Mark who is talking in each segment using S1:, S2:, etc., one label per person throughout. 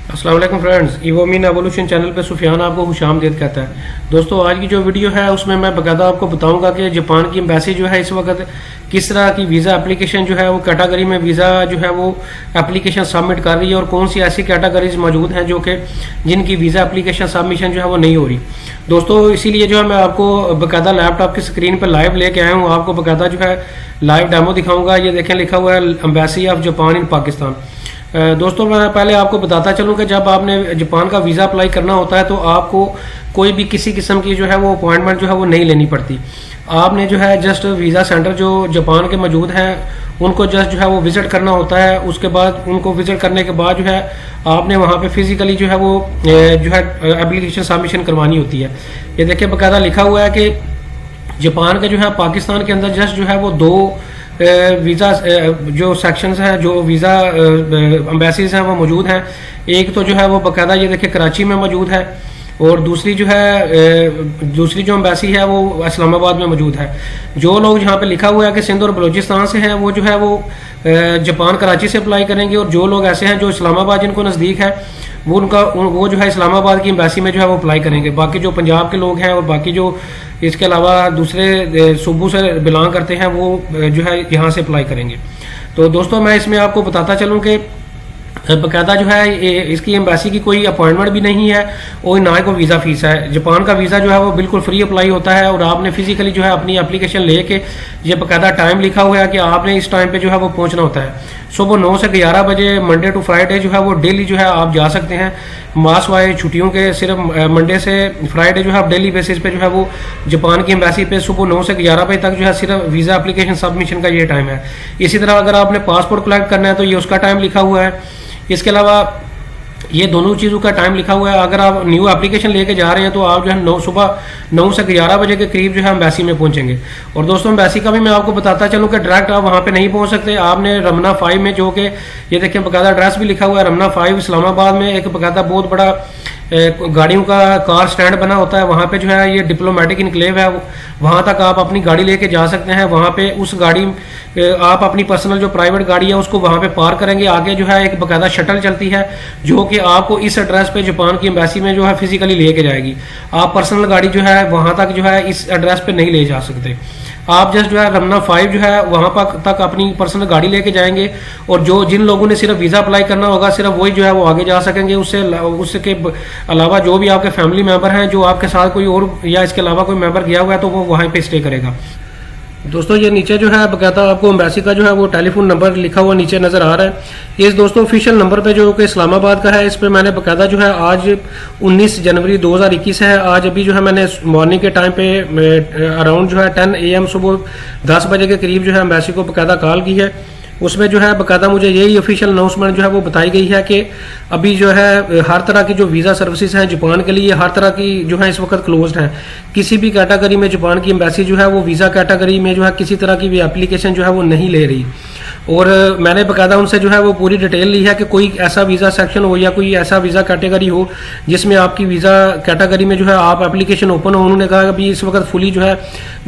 S1: अस्सलाम वालेकुम friends, इवोमीन evolution channel पे सुफियान आपको खुशामदीद कहता है। दोस्तों, आज की जो वीडियो है उसमें मैं बाकायदा आपको बताऊंगा कि जापान की एम्बेसी जो है इस वक्त किस तरह की वीज़ा एप्लीकेशन जो है वो कैटेगरी में वीज़ा जो है वो एप्लीकेशन सबमिट कर रही है और कौन सी ऐसी कैटेगरीज मौजूद हैं जो कि जिनकी वीज़ा एप्लीकेशन सबमिशन जो है वो नहीं हो रही। दोस्तों, इसीलिए जो है मैं आपको बाकायदा लैपटॉप की स्क्रीन पर लाइव लेके आया हूँ। आपको बाकायदा जो है लाइव डेमो दिखाऊंगा। ये देखें, लिखा हुआ है एम्बेसी ऑफ जापान इन पाकिस्तान। दोस्तों, मैं पहले आपको बताता चलूं कि जब आपने जापान का वीज़ा अप्लाई करना होता है तो आपको कोई भी किसी किस्म की जो है वो अपॉइंटमेंट जो है वो नहीं लेनी पड़ती। आपने जो है जस्ट वीज़ा सेंटर जो जापान के मौजूद हैं उनको जस्ट जो है वो विज़िट करना होता है। उसके बाद उनको विज़िट करने के बाद जो है आपने वहाँ पे फिजिकली जो है वो जो है एप्लीकेशन सबमिशन करवानी होती है। ये देखिए, बाकायदा लिखा हुआ है कि जापान के जो है पाकिस्तान के अंदर जस्ट जो है वो दो वीज़ा जो सेक्शंस हैं, जो वीज़ा एम्बेसीज हैं वो मौजूद हैं। एक तो जो है वो बाकायदा ये देखिए कराची में मौजूद है और दूसरी जो एम्बेसी है वो इस्लामाबाद में मौजूद है। जो लोग यहाँ पे लिखा हुआ है कि सिंध और बलूचिस्तान से हैं वो जो है वो जापान कराची से अप्लाई करेंगे, और जो लोग ऐसे हैं जो इस्लामाबाद जिनको नज़दीक है वो जो है इस्लामाबाद की एम्बेसी में जो है वो अप्लाई करेंगे। बाकी जो पंजाब के लोग हैं और बाकी जो इसके अलावा दूसरे सूबों से बिलोंग करते हैं वो जो है यहाँ से अप्लाई करेंगे। तो दोस्तों, मैं इसमें आपको बताता चलूँ कि बाकायदा जो है इसकी एम्बेसी की कोई अपॉइंटमेंट भी नहीं है और ना ही कोई वीज़ा फीस है। जापान का वीज़ा जो है वो बिल्कुल फ्री अप्लाई होता है और आपने फिजिकली जो है अपनी एप्लीकेशन लेके, ये बाकायदा टाइम लिखा हुआ है कि आपने इस टाइम पे जो है वो पहुंचना होता है। सुबह 9 से 11 बजे मंडे टू फ्राइडे जो है वो डेली जो है आप जा सकते हैं। मास वाले छुट्टियों के सिर्फ मंडे से फ्राइडे जो है आप डेली बेसिस पे जो है वो जापान की एम्बेसी पे सुबह 9 से 11 बजे तक जो है सिर्फ वीज़ा एप्लीकेशन सबमिशन का ये टाइम है। इसी तरह अगर आपने पासपोर्ट कलेक्ट करना है तो ये उसका टाइम लिखा हुआ है। इसके अलावा ये दोनों चीज़ों का टाइम लिखा हुआ है। अगर आप न्यू एप्लीकेशन लेके जा रहे हैं तो आप जो है सुबह 9 से 11 बजे के करीब जो है एम्बेसी में पहुंचेंगे। और दोस्तों, एम्बेसी का भी मैं आपको बताता चलूं कि डायरेक्ट आप वहां पे नहीं पहुंच सकते। आपने रमना 5 में, जो कि ये देखिए बाकायदा एड्रेस भी लिखा हुआ है, रमना 5 इस्लामाबाद में एक बाकायदा बहुत बड़ा गाड़ियों का कार स्टैंड बना होता है। वहाँ पे जो है ये डिप्लोमेटिक इनक्लेव है, वहाँ तक आप अपनी गाड़ी लेके जा सकते हैं। वहाँ पे उस गाड़ी आप अपनी पर्सनल जो प्राइवेट गाड़ी है उसको वहाँ पे पार्क करेंगे। आगे जो है एक बाकायदा शटल चलती है जो कि आपको इस एड्रेस पे जापान की एम्बेसी में जो है फिजिकली लेके जाएगी। आप पर्सनल गाड़ी जो है वहाँ तक जो है इस एड्रेस पे नहीं ले जा सकते। आप जस्ट जो है रमना 5 जो है वहाँ पर तक अपनी पर्सनल गाड़ी लेके जाएंगे और जिन लोगों ने सिर्फ वीज़ा अप्लाई करना होगा सिर्फ वही जो है वो आगे जा सकेंगे। उसके अलावा जो भी आपके फैमिली मेंबर हैं, जो आपके साथ कोई और या इसके अलावा कोई मेंबर गया हुआ है तो वो वहाँ पे स्टे करेगा। दोस्तों, ये नीचे जो है बाकायदा आपको एम्बेसी का जो है वो टेलीफोन नंबर लिखा हुआ नीचे नज़र आ रहा है। इस दोस्तों ऑफिशियल नंबर पे जो कि इस्लामाबाद का है, इस पे मैंने बाकायदा जो है आज 19 जनवरी 2021 है। आज अभी जो है मैंने मॉर्निंग के टाइम पे अराउंड जो है 10 AM सुबह 10 बजे के करीब जो है एम्बेसी को बाकायदा कॉल की है। उसमें जो है बाकायदा मुझे यही ऑफिशियल अनाउंसमेंट जो है वो बताई गई है कि अभी जो है हर तरह की जो वीज़ा सर्विसेज हैं जापान के लिए, हर तरह की जो है इस वक्त क्लोज्ड हैं। किसी भी कैटेगरी में जापान की एम्बेसी जो है वो वीज़ा कैटेगरी में जो है किसी तरह की भी एप्लीकेशन जो है वो नहीं ले रही। और मैंने बाकायदा उनसे जो है वो पूरी डिटेल ली है कि कोई ऐसा वीज़ा सेक्शन हो या कोई ऐसा वीज़ा कैटेगरी हो जिसमें आपकी वीज़ा कैटेगरी में जो है आप एप्लीकेशन ओपन हो। उन्होंने कहा कि अभी इस वक्त फुली जो है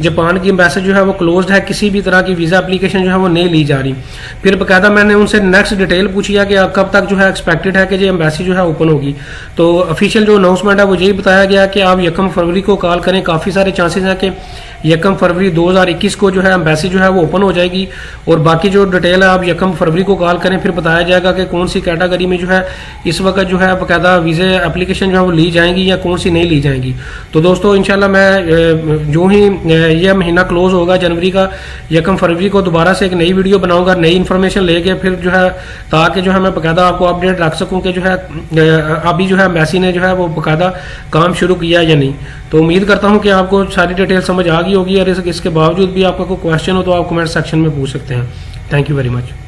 S1: जापान की एम्बेसी जो है वो क्लोज्ड है, किसी भी तरह की वीज़ा एप्लीकेशन जो है वो नहीं ली जा रही। फिर बाकायदा मैंने उनसे नेक्स्ट डिटेल पूछी है कि कब तक जो है एक्सपेक्टेड है कि जो एम्बेसी जो है ओपन होगी। तो ऑफिशियल जो अनाउंसमेंट है वो यही बताया गया कि आप 1 फरवरी को कॉल करें। काफ़ी सारे चांसेस हैं कि 1 फरवरी 2021 को जो है एम्बेसी जो है वो ओपन हो जाएगी। और बाकी जो डिटेल है आप 1 फरवरी को कॉल करें, फिर बताया जाएगा कि कौन सी कैटेगरी में जो है इस वक्त जो है बाकायदा वीज़े एप्लीकेशन जो है वो ली जाएंगी या कौन सी नहीं ली जाएंगी। तो दोस्तों, इंशाल्लाह मैं जो ही यह महीना क्लोज होगा जनवरी का, 1 फरवरी को दोबारा से एक नई वीडियो बनाऊंगा नई इन्फॉर्मेशन लेके, फिर जो है ताकि जो है मैं बाकायदा आपको अपडेट रख सकूं कि जो है अभी जो है एम्बेसी ने जो है वो बाकायदा काम शुरू किया या नहीं। तो उम्मीद करता हूं कि आपको सारी डिटेल समझ आ गई होगी। और इसके बावजूद भी आपका कोई क्वेश्चन हो तो आप कमेंट सेक्शन में पूछ सकते हैं। Thank you very much.